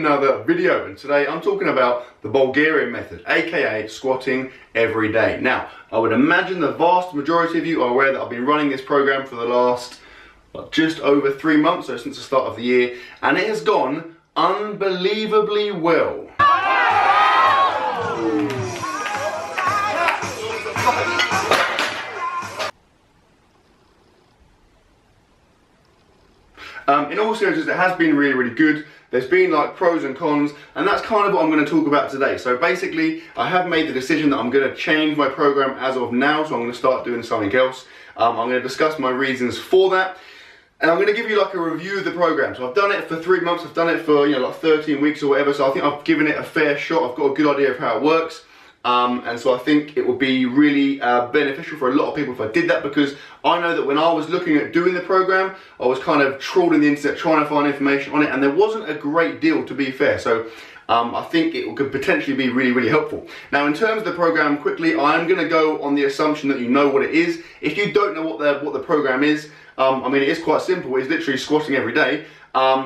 another video, and today I'm talking about the Bulgarian method, aka squatting every day. Now, I would imagine the vast majority of you are aware that I've been running this program for the last just over 3 months, so since the start of the year, and it has gone unbelievably well. In all seriousness, it has been really good. There's been like pros and cons, and that's kind of what I'm going to talk about today. So basically, I have made the decision that I'm going to change my program as of now, so I'm going to start doing something else. I'm going to discuss my reasons for that, and I'm going to give you like a review of the program. So I've done it for 3 months, I've done it for like 13 weeks or whatever, so I think I've given it a fair shot. I've got a good idea of how it works. And so I think it would be really beneficial for a lot of people if I did that, because I know that when I was looking at doing the program, I was kind of trawling the internet trying to find information on it, and there wasn't a great deal, to be fair. So I think it could potentially be really helpful. Now, in terms of the program, quickly, I am going to go on the assumption that you know what it is. If you don't know what the program is, I mean, it is quite simple. It's literally squatting every day.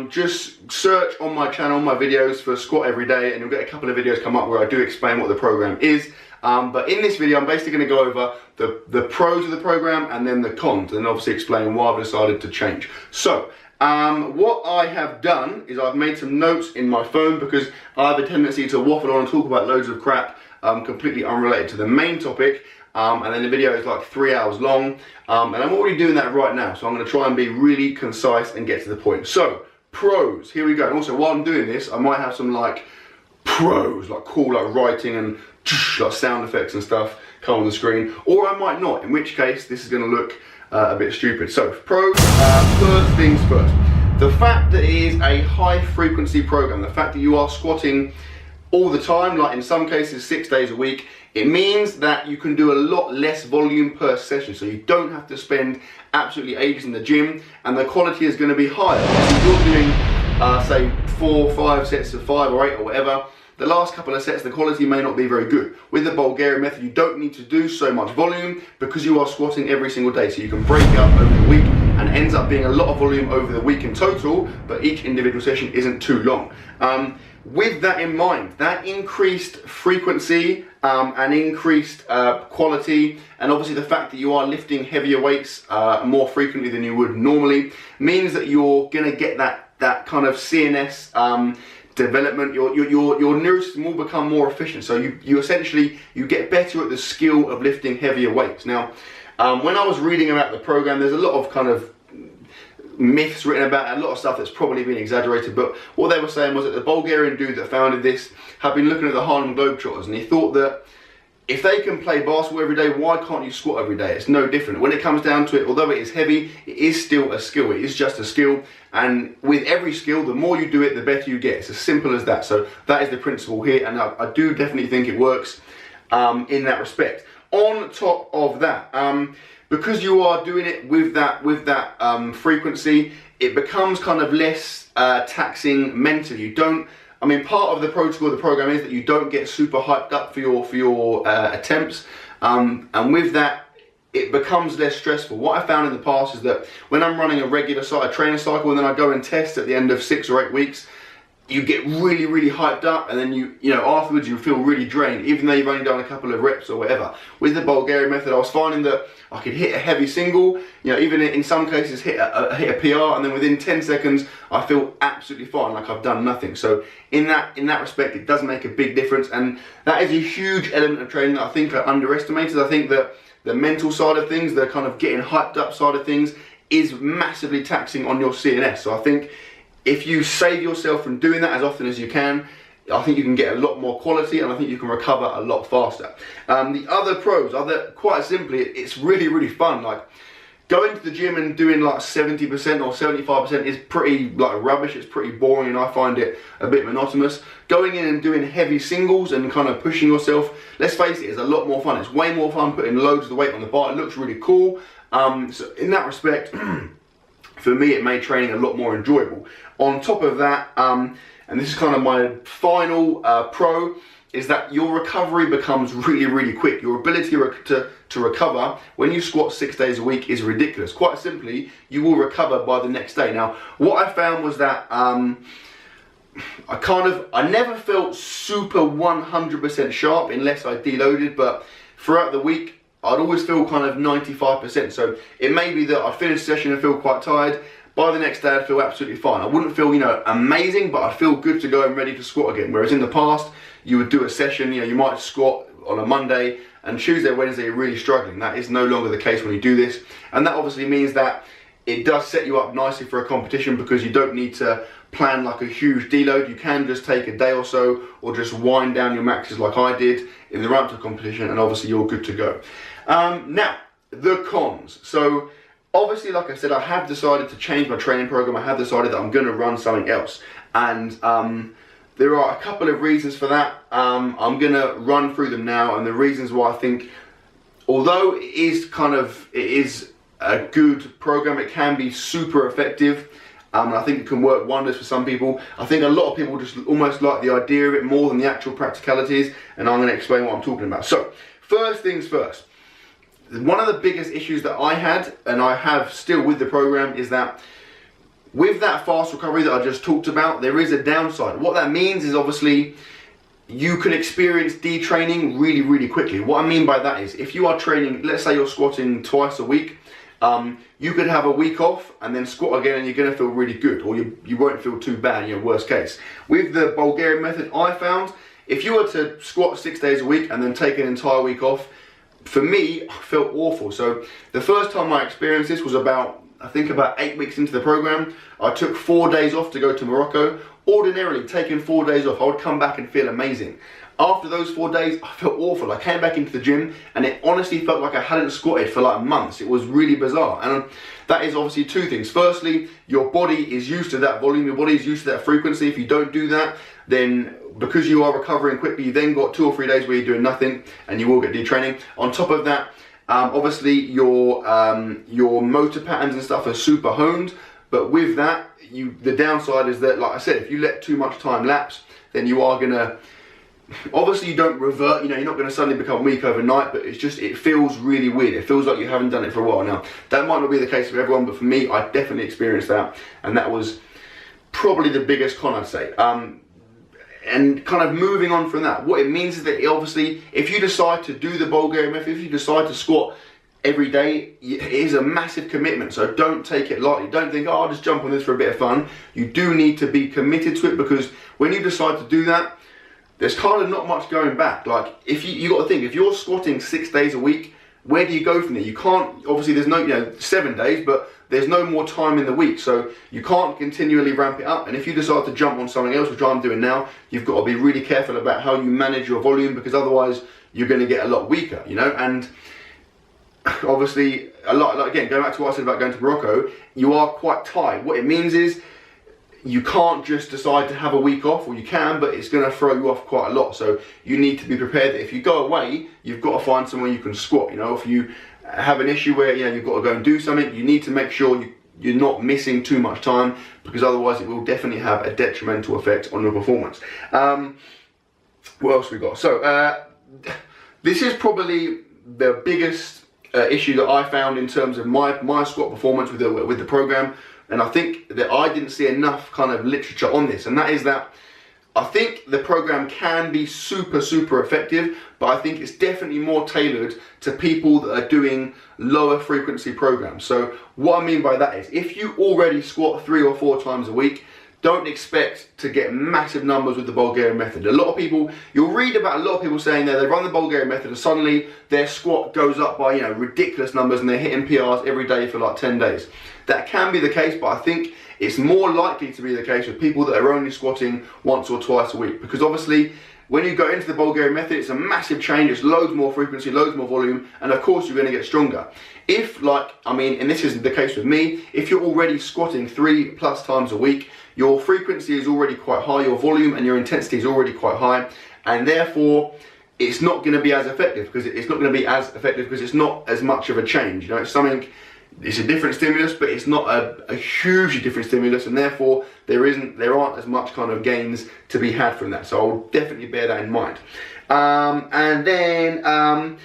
Just search on my channel, my videos for squat every day, and you'll get a couple of videos come up where I do explain what the program is. But in this video, I'm basically going to go over the pros of the program and then the cons, and obviously explain why I've decided to change. So, what I have done is I've made some notes in my phone, because I have a tendency to waffle on and talk about loads of crap completely unrelated to the main topic. And then the video is like 3 hours long, and I'm already doing that right now, so I'm going to try and be really concise and get to the point. So, pros, here we go. And also, while I'm doing this, I might have some like pros, like cool like writing and like sound effects and stuff come on the screen, or I might not, in which case this is going to look a bit stupid. So, pros, first things first. The fact that it is a high frequency program, the fact that you are squatting all the time, like in some cases 6 days a week, it means that you can do a lot less volume per session, so you don't have to spend absolutely ages in the gym, and the quality is going to be higher. If you're doing, say, 4 or 5 sets of 5 or 8 or whatever, the last couple of sets, the quality may not be very good. With the Bulgarian method, you don't need to do so much volume because you are squatting every single day, so you can break it up over the week, and it ends up being a lot of volume over the week in total, but each individual session isn't too long. With that in mind, that increased frequency and increased quality, and obviously the fact that you are lifting heavier weights more frequently than you would normally, means that you're going to get that kind of CNS development. Your nervous system will become more efficient, so you essentially get better at the skill of lifting heavier weights. Now, when I was reading about the program, there's a lot of kind of myths written about it, a lot of stuff that's probably been exaggerated, but what they were saying was that the Bulgarian dude that founded this had been looking at the Harlem Globetrotters, and he thought that if they can play basketball every day, why can't you squat every day? It's no different. When it comes down to it, although it is heavy, it is still a skill. It is just a skill, and with every skill, the more you do it, the better you get. It's as simple as that. So that is the principle here, and I do definitely think it works in that respect. On top of that, because you are doing it with that frequency, it becomes kind of less taxing mentally. You don't, I mean, part of the protocol of the program is that you don't get super hyped up for your attempts, and with that, it becomes less stressful. What I found in the past is that when I'm running a regular training cycle, and then I go and test at the end of 6 or 8 weeks, you get really hyped up, and then you know afterwards you feel really drained, even though you've only done a couple of reps or whatever. With the Bulgarian method, I was finding that I could hit a heavy single, even in some cases hit a PR, and then within 10 seconds I feel absolutely fine, like I've done nothing. So in that respect, it does make a big difference, and that is a huge element of training that I think are underestimated. I think that the mental side of things, the kind of getting hyped up side of things, is massively taxing on your CNS. So I think if you save yourself from doing that as often as you can, I think you can get a lot more quality, and I think you can recover a lot faster. The other pros are quite simply, it's really fun. Like, going to the gym and doing like 70% or 75% is pretty like rubbish. It's pretty boring, and I find it a bit monotonous. Going in and doing heavy singles and kind of pushing yourself, let's face it, is a lot more fun. It's way more fun putting loads of the weight on the bar. It looks really cool. So in that respect, for me, it made training a lot more enjoyable. On top of that, and this is kind of my final pro, is that your recovery becomes really quick. Your ability to recover when you squat 6 days a week is ridiculous. Quite simply, you will recover by the next day. Now, what I found was that I never felt super 100% sharp unless I deloaded, but throughout the week, I'd always feel kind of 95%. So it may be that I finish a session and feel quite tired. By the next day, I'd feel absolutely fine. I wouldn't feel, you know, amazing, but I'd feel good to go and ready to squat again. Whereas in the past, you would do a session, you know, you might squat on a Monday, and Tuesday, Wednesday, you're really struggling. That is no longer the case when you do this. And that obviously means that it does set you up nicely for a competition, because you don't need to plan like a huge deload. You can just take a day or so, or just wind down your maxes like I did in the run to competition, and obviously you're good to go. Now, the cons. So obviously, like I said, I have decided to change my training program. I have decided that I'm going to run something else. And there are a couple of reasons for that. I'm going to run through them now, and the reasons why I think, although it is a good program, it can be super effective. I think it can work wonders for some people. I think a lot of people just almost like the idea of it more than the actual practicalities, and I'm going to explain what I'm talking about. So, first things first. One of the biggest issues that I had, and I have still with the program, is that with that fast recovery that I just talked about, there is a downside. What that means is obviously you can experience detraining really, really quickly. What I mean by that is, if you are training, let's say you're squatting twice a week, you could have a week off and then squat again, and you're going to feel really good, or you won't feel too bad, you know, worst case. With the Bulgarian method, I found if you were to squat 6 days a week and then take an entire week off, for me, I felt awful. So the first time I experienced this was I think about 8 weeks into the program. I took 4 days off to go to Morocco. Ordinarily, taking 4 days off, I would come back and feel amazing. After those 4 days, I felt awful. I came back into the gym, and it honestly felt like I hadn't squatted for like months. It was really bizarre. And that is obviously two things. Firstly, your body is used to that volume. Your body is used to that frequency. If you don't do that, then because you are recovering quickly, you then got 2 or 3 days where you're doing nothing, and you will get detraining. On top of that, obviously your motor patterns and stuff are super honed. But with that, the downside is that, like I said, if you let too much time lapse, then you are gonna, obviously you don't revert, you know, you're not going to suddenly become weak overnight, but it's just, it feels really weird. It feels like you haven't done it for a while. Now, that might not be the case for everyone, but for me, I definitely experienced that, and that was probably the biggest con, I'd say. And kind of moving on from that, what it means is that obviously, if you decide to do the Bulgarian method, if you decide to squat every day, it is a massive commitment, so don't take it lightly. Don't think, oh, I'll just jump on this for a bit of fun. You do need to be committed to it, because when you decide to do that, there's kind of not much going back. Like, if you got to think, if you're squatting 6 days a week, where do you go from there? You can't, obviously there's no, you know, 7 days, but there's no more time in the week, so you can't continually ramp it up. And if you decide to jump on something else, which I'm doing now, you've got to be really careful about how you manage your volume, because otherwise you're going to get a lot weaker, you know. And obviously, again, going back to what I said about going to Morocco, you are quite tight. What it means is, you can't just decide to have a week off, or you can, but it's going to throw you off quite a lot. So you need to be prepared that if you go away, you've got to find somewhere you can squat. You know, if you have an issue where, you know, you've got to go and do something, you need to make sure you're not missing too much time, because otherwise it will definitely have a detrimental effect on your performance. What else we got? So this is probably the biggest issue that I found in terms of my squat performance with the program. And I think that I didn't see enough kind of literature on this, and that is that I think the program can be super, super effective, but I think it's definitely more tailored to people that are doing lower frequency programs. So what I mean by that is, if you already squat 3 or 4 times a week, don't expect to get massive numbers with the Bulgarian method. A lot of people, you'll read about a lot of people saying that they run the Bulgarian method and suddenly their squat goes up by, you know, ridiculous numbers, and they're hitting PRs every day for like 10 days. That can be the case, but I think it's more likely to be the case with people that are only squatting once or twice a week, because obviously when you go into the Bulgarian method, it's a massive change. It's loads more frequency, loads more volume, and of course you're going to get stronger. If, like, I mean, and this isn't the case with me, if you're already squatting 3+ times a week, your frequency is already quite high, your volume and your intensity is already quite high, and therefore it's not going to be as effective, because it's not as much of a change. You know, it's a different stimulus, but it's not a hugely different stimulus, and therefore there aren't as much kind of gains to be had from that. So I'll definitely bear that in mind. And then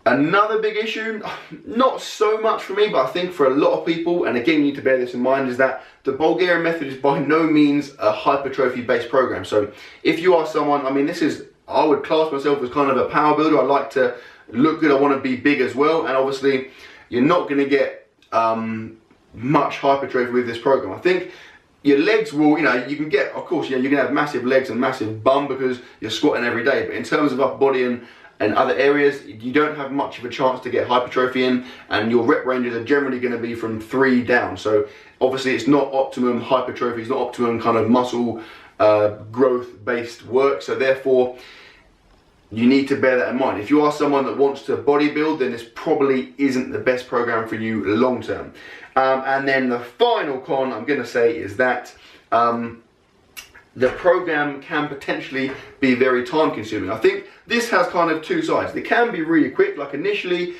Another big issue, not so much for me, but I think for a lot of people, and again you need to bear this in mind, is that the Bulgarian Method is by no means a hypertrophy based program. So if you are someone, I mean I would class myself as kind of a power builder. I like to look good, I want to be big as well, and obviously you're not going to get much hypertrophy with this program. I think your legs will, you can get, of course, you're going to have massive legs and massive bum because you're squatting every day, but in terms of upper body and other areas, you don't have much of a chance to get hypertrophy in, and your rep ranges are generally going to be from 3 down. So obviously it's not optimum hypertrophy, it's not optimum kind of muscle growth based work, so therefore you need to bear that in mind. If you are someone that wants to bodybuild, then this probably isn't the best program for you long term. And then the final con I'm going to say is that the program can potentially be very time consuming. I think this has kind of two sides. It can be really quick, like initially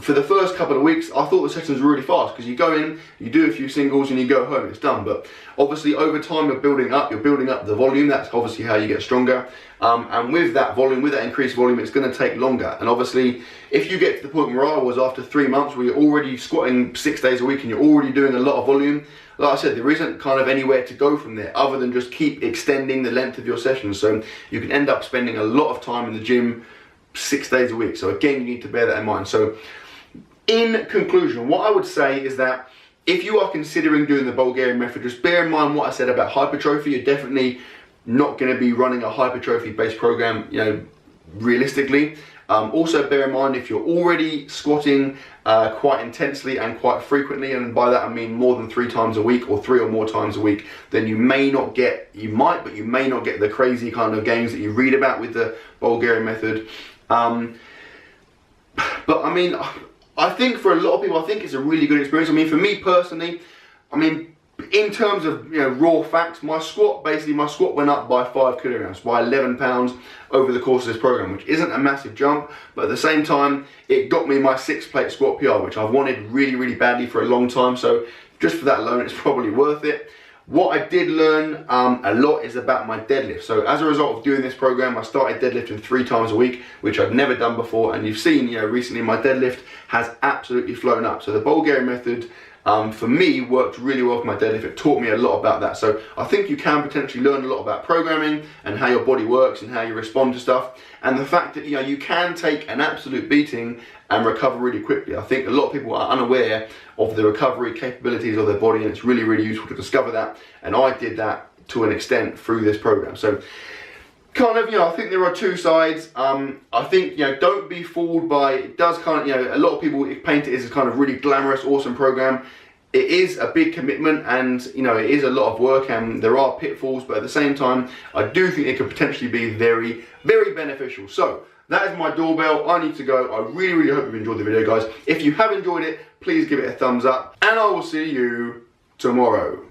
for the first couple of weeks I thought the sessions were really fast because you go in, you do a few singles and you go home, it's done. But obviously over time you're building up the volume. That's obviously how you get stronger, and with that volume, with that increased volume, it's going to take longer. And obviously if you get to the point where I was after 3 months, where you're already squatting 6 days a week and you're already doing a lot of volume, like I said, there isn't kind of anywhere to go from there other than just keep extending the length of your sessions. So you can end up spending a lot of time in the gym 6 days a week. So again, you need to bear that in mind. So in conclusion, what I would say is that if you are considering doing the Bulgarian Method, just bear in mind what I said about hypertrophy. You're definitely not going to be running a hypertrophy based program, realistically. Also bear in mind, if you're already squatting quite intensely and quite frequently, and by that I mean more than 3 times a week or 3 or more times a week, then you may not get, you may not get the crazy kind of gains that you read about with the Bulgarian Method. But I mean, I think for a lot of people, I think it's a really good experience. I mean, for me personally, I mean, in terms of raw facts, my squat went up by 5 kilograms, by 11 pounds over the course of this program, which isn't a massive jump, but at the same time, it got me my 6-plate squat PR, which I've wanted really, really badly for a long time. So just for that alone, it's probably worth it. What I did learn a lot is about my deadlift. So as a result of doing this program, I started deadlifting 3 times a week, which I'd never done before. And you've seen, recently my deadlift has absolutely flown up. So the Bulgarian Method, for me, worked really well for my deadlift. It taught me a lot about that. So I think you can potentially learn a lot about programming and how your body works and how you respond to stuff. And the fact that you can take an absolute beating and recover really quickly. I think a lot of people are unaware of the recovery capabilities of their body, and it's really, really useful to discover that. And I did that to an extent through this program. So kind of, I think there are two sides. I think, don't be fooled by, it does kind of, a lot of people paint it as a kind of really glamorous, awesome program. It is a big commitment, and it is a lot of work, and there are pitfalls, but at the same time, I do think it could potentially be very, very beneficial. So that is my doorbell. I need to go. I really, really hope you've enjoyed the video, guys. If you have enjoyed it, please give it a thumbs up, and I will see you tomorrow.